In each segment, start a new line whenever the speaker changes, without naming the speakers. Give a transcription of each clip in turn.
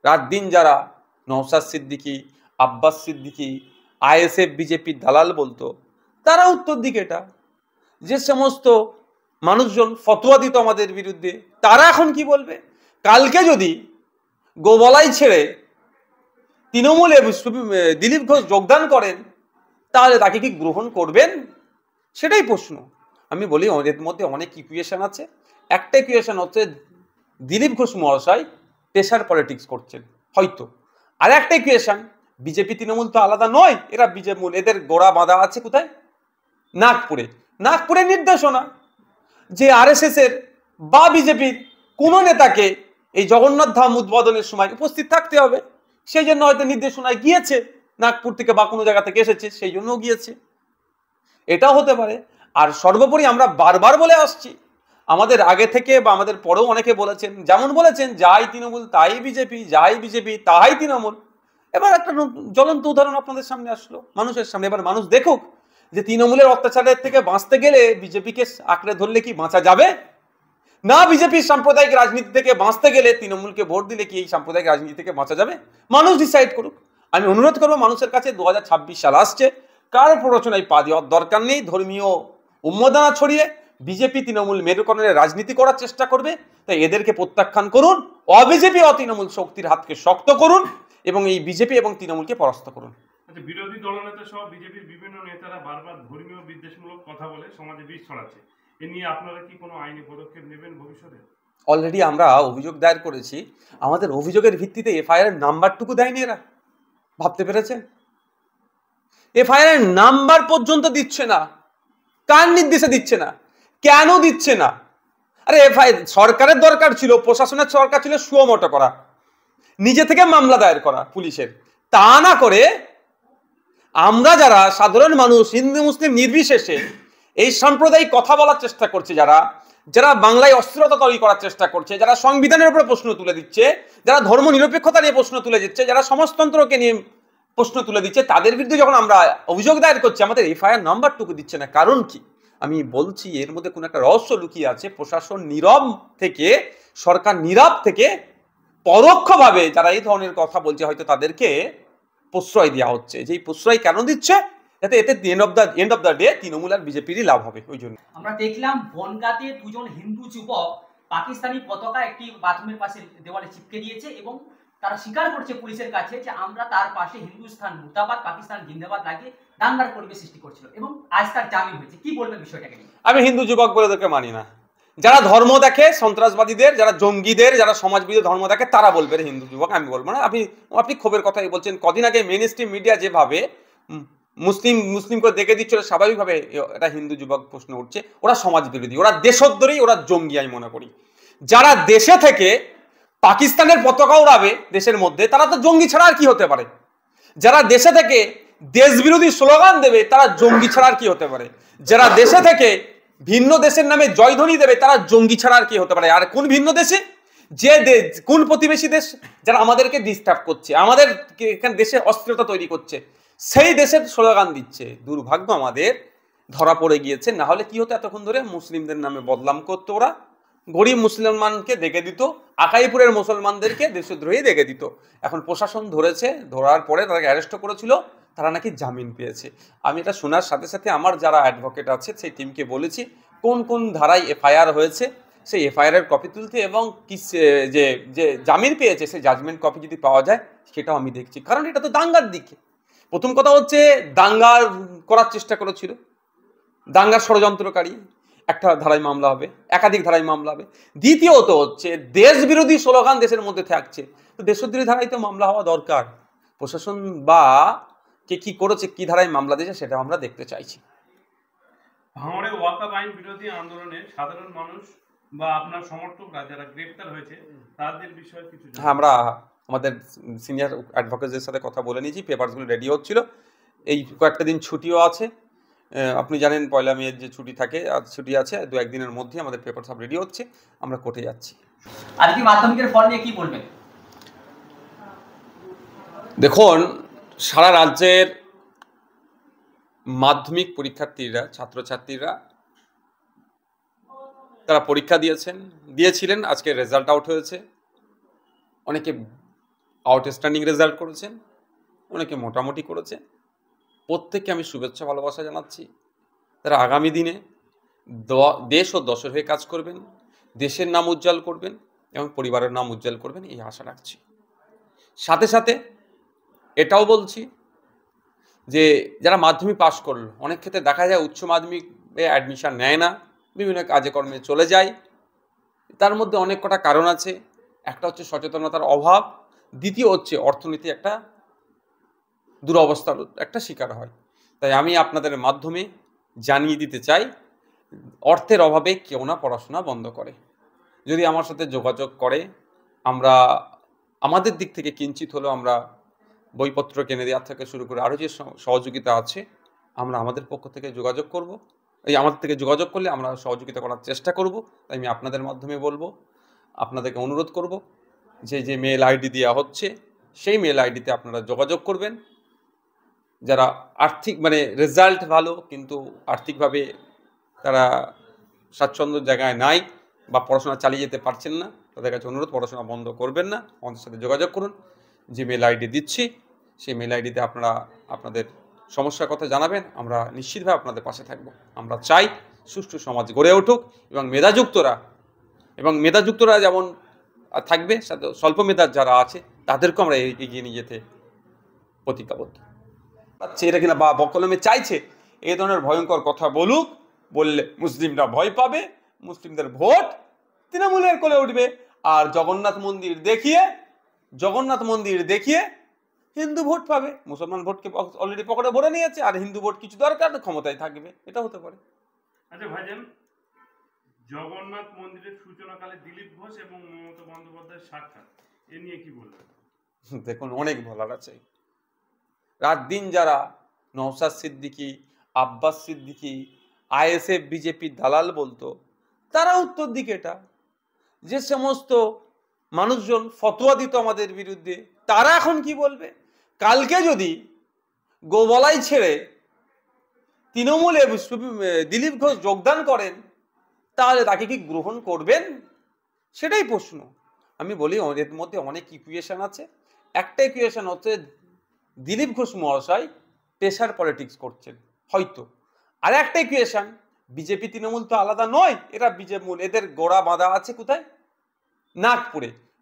রাত দিন যারা নওশাদ সিদ্দিকী, আব্বাস সিদ্দিকী, আইএসএফ বিজেপির দালাল বলতো, তারা উত্তর দিকে এটা। যে সমস্ত মানুষজন ফতোয়া দিত আমাদের বিরুদ্ধে, তারা এখন কি বলবে? কালকে যদি গোবলাই ছেড়ে তৃণমূলে দিলীপ ঘোষ যোগদান করেন, তাহলে তাকে কি গ্রহণ করবেন? সেটাই প্রশ্ন। আমি বলি এর মধ্যে অনেক ইকুয়েশন আছে। একটা ইকুয়েশন হচ্ছে দিলীপ ঘোষ মহাশয় প্রেশার পলিটিক্স করছেন হয়তো। আর একটা ইকুয়েশন, বিজেপি তৃণমূল তো আলাদা নয়, এরা বিজেপি, এদের গোড়া বাঁধা আছে কোথায়? নাগপুরে। নাগপুরের নির্দেশনা যে আরএসএস এর বা বিজেপির কোনো নেতাকে এই জগন্নাথ ধাম উদ্বোধনের সময় উপস্থিত থাকতে হবে, সেই জন্য হয়তো নির্দেশনায় গিয়েছে, নাগপুর থেকে বা কোনো জায়গা থেকে এসেছে সেই জন্য গিয়েছে, এটাও হতে পারে। আর সর্বোপরি আমরা বারবার বলে আসছি, আমাদের আগে থেকে বা আমাদের পরেও অনেকে বলেছেন, যেমন বলেছেন যাই তৃণমূল তাই বিজেপি, যাই বিজেপি তাই তৃণমূল। এবার একটা জ্বলন্ত উদাহরণ আপনাদের সামনে আসলো, মানুষের সামনে। এবার মানুষ দেখুক যে তৃণমূলের অত্যাচারের থেকে বাঁচতে গেলে বিজেপিকে আঁকড়ে ধরলে কি বাঁচা যাবে না, বিজেপির সাম্প্রদায়িক রাজনীতি থেকে বাঁচতে গেলে তৃণমূলকে ভোট দিলে কি এই সাম্প্রদায়িক রাজনীতি থেকে বাঁচা যাবে? মানুষ ডিসাইড করুক। আমি অনুরোধ করবো মানুষের কাছে, 2026 সাল আসছে, কারো প্ররোচনায় পা দেওয়ার দরকার নেই। ধর্মীয় উন্মাদনা ছড়িয়ে বিজেপি তৃণমূল মেরুকরণের রাজনীতি করার চেষ্টা করবে, তাই এদেরকে প্রত্যাখ্যান করুন। অবিজেপি অতৃণমূল শক্তির হাতকে শক্ত করুন এবং এই বিজেপি এবং তৃণমূলকে পরাস্ত করুন।
বিরোধী দলনেতা সহ বিজেপির বিভিন্ন নেতারা বারবার ধর্মীয় বিদ্বেষমূলক কথা বলে সমাজে বিষ ছড়াচ্ছে, এ নিয়ে আপনারা কি কোনো আইনি পদক্ষেপ নেবেন ভবিষ্যতে?
অলরেডি আমরা অভিযোগ দায়ের করেছি। আমাদের অভিযোগের ভিত্তিতে এফআইআর নাম্বারটুকু দেয়নি এরা, ভাবতে পেরেছেন? এফআইআর নাম্বার পর্যন্ত দিচ্ছে না। কার নির্দেশে দিচ্ছে না? কেন দিচ্ছে না? আরে এফআইআর সরকারের দরকার ছিল, প্রশাসনের দরকার ছিল সুমোটো করা, নিজে থেকে মামলা দায়ের করা পুলিশের। তা না করে আমরা যারা সাধারণ মানুষ, হিন্দু মুসলিম নির্বিশেষে এই সাম্প্রদায়িক কথা বলার চেষ্টা করছে, যারা যারা বাংলায় অস্থিরতা তৈরি করার চেষ্টা করছে, যারা সংবিধানের উপরে প্রশ্ন তুলে দিচ্ছে, যারা ধর্ম নিরপেক্ষতা নিয়ে প্রশ্ন তুলে দিচ্ছে, যারা সমাজতন্ত্রকে নিয়ে প্রশ্ন তুলে দিচ্ছে, তাদের বিরুদ্ধে যখন আমরা অভিযোগ দায়ের করছি, আমাদের এফআইআর নাম্বারটুকু দিচ্ছে না। কারণ কি? আমি বলছি এর মধ্যে কোনো একটা রহস্য লুকিয়ে আছে। প্রশাসন নীরব থেকে, সরকার নীরব থেকে পরোক্ষভাবে যারা এই ধরনের কথা বলছে হয়তো তাদেরকে প্রশ্রয় দেওয়া হচ্ছে। যে প্রশ্রয় কেন দিচ্ছে? যাতে এতে end of the day Trinamool আর বিজেপিরই লাভ হবে। ওই জন্য
আমরা দেখলাম বনগাঁতে দুজন হিন্দু যুবক পাকিস্তানি পতাকা একটি বাথরুমের পাশে দেওয়ালে চিপকে দিয়েছে এবং তারা স্বীকার করছে পুলিশের কাছে যে আমরা তার পাশে হিন্দুস্তান মুর্দাবাদ, পাকিস্তান জিন্দাবাদ লাগিয়ে দাঙ্গার পরিবেশ সৃষ্টি করছিল এবং আজ তার জামিন হয়েছে। কি বলবেন বিষয়টাকে নিয়ে?
আমি হিন্দু যুবক বলে ওদেরকে মানি না। যারা ধর্ম দেখে, সন্ত্রাসবাদীদের, যারা জঙ্গিদের, যারা সমাজবিরোধী ধর্ম দেখে, তারা বলবে হিন্দু যুবক, আমি বলবো না। আপনি ক্ষোভের কথাই বলছেন। কদিন আগে মেইন স্ট্রিম মিডিয়া যেভাবে মুসলিমকে দেখে দিচ্ছিল, স্বাভাবিকভাবে এটা হিন্দু যুবক প্রশ্ন উঠছে। ওরা সমাজ বিরোধী, ওরা দেশদ্রোহী, ওরা জঙ্গি আমি মনে করি। যারা দেশে থেকে পাকিস্তানের পতাকা উড়াবে দেশের মধ্যে, তারা তো জঙ্গি ছাড়া আর কি হতে পারে? যারা দেশে থেকে দেশ বিরোধী স্লোগান দেবে, তারা জঙ্গি ছাড়া আর কি হতে পারে? যারা দেশে থেকে ভিন্ন দেশের নামে জয়ধ্বনি দেবে, তারা জঙ্গি ছাড়া আর কি হতে পারে? আর কোন ভিন্ন দেশে? যে কোন প্রতিবেশী দেশ যারা আমাদেরকে ডিস্টার্ব করছে, আমাদের এখানে দেশে অস্থিরতা তৈরি করছে, সেই দেশের স্লোগান দিচ্ছে। দুর্ভাগ্য আমাদের ধরা পড়ে গিয়েছে। না হলে কি হতো, এতক্ষণ ধরে মুসলিমদের নামে বদনাম করতো ওরা, গরিব মুসলমানকে দেখে দিত, আকাইপুরের মুসলমানদেরকে দেশদ্রোহী দেখে দিত। এখন প্রশাসন ধরেছে, ধরার পরে তাদেরকে অ্যারেস্ট করেছিল, তারা নাকি জামিন পেয়েছে। আমি এটা শোনার সাথে সাথে আমার যারা অ্যাডভোকেট আছে সেই টিমকে বলেছি কোন কোন ধারায় এফআইআর হয়েছে সেই এফআইআর এর কপি তুলতে, এবং কি যে যে জামিন পেয়েছে সেই জাজমেন্ট কপি যদি পাওয়া যায় সেটাও আমি দেখছি। কারণ এটা তো দাঙ্গার দিকে। প্রথম কথা হচ্ছে দাঙ্গা করার চেষ্টা করেছিল, দাঙ্গার ষড়যন্ত্রকারী, একটা ধারায় মামলা হবে, একাধিক ধারায় মামলা হবে। দ্বিতীয়ত হচ্ছে দেশ বিরোধী স্লোগান দেশের মধ্যে থাকছে, তো দেশদ্রোহী ধারায় তো মামলা হওয়া দরকার। প্রশাসন বা কে কি করেছে, কি ধারায় মামলা দিয়েছে, সেটা আমরা দেখতে চাইছি।
ভাঙড়ে ওয়াকআপ আইন বিরোধী আন্দোলনে সাধারণ মানুষ বা আপনার সমর্থকরা যারা গ্রেপ্তার হয়েছে তাদের বিষয়ে কিছু?
হ্যাঁ, আমরা আমাদের সিনিয়র অ্যাডভোকেটদের সাথে কথা বলে নিয়েছি, পেপারসগুলো রেডি হচ্ছিল। এই কয়েকটা দিন ছুটিও আছে, আপনি জানেন 1 মে যে ছুটি থাকে, আর ছুটি আছে, 2-1 দিনের মধ্যে আমাদের পেপার সব রেডি হচ্ছে, আমরা কোর্টে যাচ্ছি।
আর কি মাধ্যমিকের ফল নিয়ে কি বলবেন?
দেখুন, সারা রাজ্যের মাধ্যমিক পরীক্ষার্থীরা, ছাত্রছাত্রীরা তারা পরীক্ষা দিয়েছিলেন, আজকে রেজাল্ট আউট হয়েছে। অনেকে আউটস্ট্যান্ডিং রেজাল্ট করেছেন, অনেকে মোটামুটি করেছে। প্রত্যেককে আমি শুভেচ্ছা ভালোবাসা জানাচ্ছি। তারা আগামী দিনে দেশ ও দশের হয়ে কাজ করবেন, দেশের নাম উজ্জ্বল করবেন এবং পরিবারের নাম উজ্জ্বল করবেন, এই আশা রাখছি। সাথে সাথে এটাও বলছি যে যারা মাধ্যমিক পাশ করলো, অনেক ক্ষেত্রে দেখা যায় উচ্চ মাধ্যমিকে অ্যাডমিশন নেয় না, বিভিন্ন কাজে কর্মে চলে যায়। তার মধ্যে অনেক কটা কারণ আছে। একটা হচ্ছে সচেতনতার অভাব, দ্বিতীয় হচ্ছে অর্থনীতি একটা দুরবস্থার একটা শিকার হয়। তাই আমি আপনাদের মাধ্যমে জানিয়ে দিতে চাই, অর্থের অভাবে কেউ না পড়াশোনা বন্ধ করে। যদি আমার সাথে যোগাযোগ করে, আমরা আমাদের দিক থেকে কিঞ্চিত হলেও আমরা বইপত্র কিনে দেওয়ার থেকে শুরু করে আরও যে সহযোগিতা আছে, আমরা আমাদের পক্ষ থেকে যোগাযোগ করব। আমাদের থেকে যোগাযোগ করলে আমরা সহযোগিতা করার চেষ্টা করব। তাই আমি আপনাদের মাধ্যমে বলবো, আপনাদেরকে অনুরোধ করব যে মেল আইডি দেওয়া হচ্ছে সেই মেল আইডিতে আপনারা যোগাযোগ করবেন। যারা আর্থিক রেজাল্ট ভালো কিন্তু আর্থিকভাবে তারা স্বাচ্ছন্দ্য জায়গায় নাই বা পড়াশোনা চালিয়ে যেতে পারছেন না, তাদের কাছে অনুরোধ, পড়াশোনা বন্ধ করবেন না, আমাদের সাথে যোগাযোগ করুন। যে মেল আইডি দিচ্ছি সেই মেল আইডিতে আপনারা আপনাদের সমস্যার কথা জানাবেন, আমরা নিশ্চিতভাবে আপনাদের পাশে থাকব। আমরা চাই সুষ্ঠু সমাজ গড়ে উঠুক এবং মেধাযুক্তরা যেমন থাকবে, সাথে স্বল্প মেধার যারা আছে তাদেরকেও আমরা এগিয়ে নিয়ে যেতে প্রতিজ্ঞাবদ্ধ। এটা কিনা বা বকলমে চাইছে এই ধরনের ভয়ঙ্কর কথা বললে মুসলিমরা ভয় পাবে, মুসলিমদের ভোট তৃণমূলের কোলে উঠবে। আর জগন্নাথ মন্দির দেখিয়ে হিন্দু ভোট পাবে। মুসলমান ভোটকে অলরেডি পকেটে ভরে নিয়েছে, আর হিন্দু ভোট কিছু দরকার ক্ষমতায় থাকবে, এটা হতে পারে।
আচ্ছা ভাইজান, জগন্নাথ মন্দিরের সূচনাকালে দিলীপ ঘোষ এবং মমতা বন্দ্যোপাধ্যায়ের সাক্ষাৎ, এ নিয়ে কি বলবেন?
দেখুন, অনেক বলার আছে। রাত দিন যারা নওশাদ সিদ্দিকী, আব্বাস সিদ্দিকী, আইএসএফ বিজেপির দালাল বলতো, তারা উত্তর দিকে এটা। যে সমস্ত মানুষজন ফতোয়া দিত আমাদের বিরুদ্ধে, তারা এখন কি বলবে? কালকে যদি গোবলাই ছেড়ে তৃণমূলে দিলীপ ঘোষ যোগদান করেন, তাহলে তাকে কি গ্রহণ করবেন? সেটাই প্রশ্ন। আমি বলি এর মধ্যে অনেক ইকুয়েশন আছে। একটা ইকুয়েশন হচ্ছে দিলীপ ঘোষ মহাশয় প্রেশার পলিটিক্স করছেন হয়তো। আর একটা ইকুয়েশন, বিজেপি তৃণমূল তো আলাদা নয়, এরা বিজেপি, এদের গোড়া বাঁধা আছে কোথায়?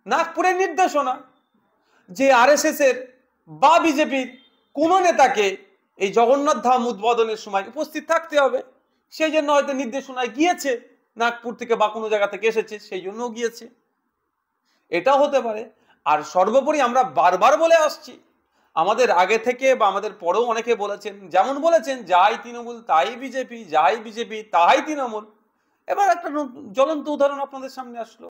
নাগপুরের নির্দেশনা যে আরএসএস এর বা বিজেপির কোন নেতাকে এই জগন্নাথ ধাম উদ্বোধনের সময় উপস্থিত থাকতে হবে। সেই জন্য হয়তো নির্দেশনায় গিয়েছে, নাগপুর থেকে বা কোনো জায়গা থেকে এসেছে, সেই জন্য গিয়েছে, এটাও হতে পারে। আর সর্বোপরি আমরা বারবার বলে আসছি, আমাদের আগে থেকে বা আমাদের পরেও অনেকে বলেছেন, যেমন বলেছেন যাই তৃণমূল তাই বিজেপি, যাই বিজেপি তাই তৃণমূল। এবার একটা জ্বলন্ত উদাহরণ আপনাদের সামনে আসলো।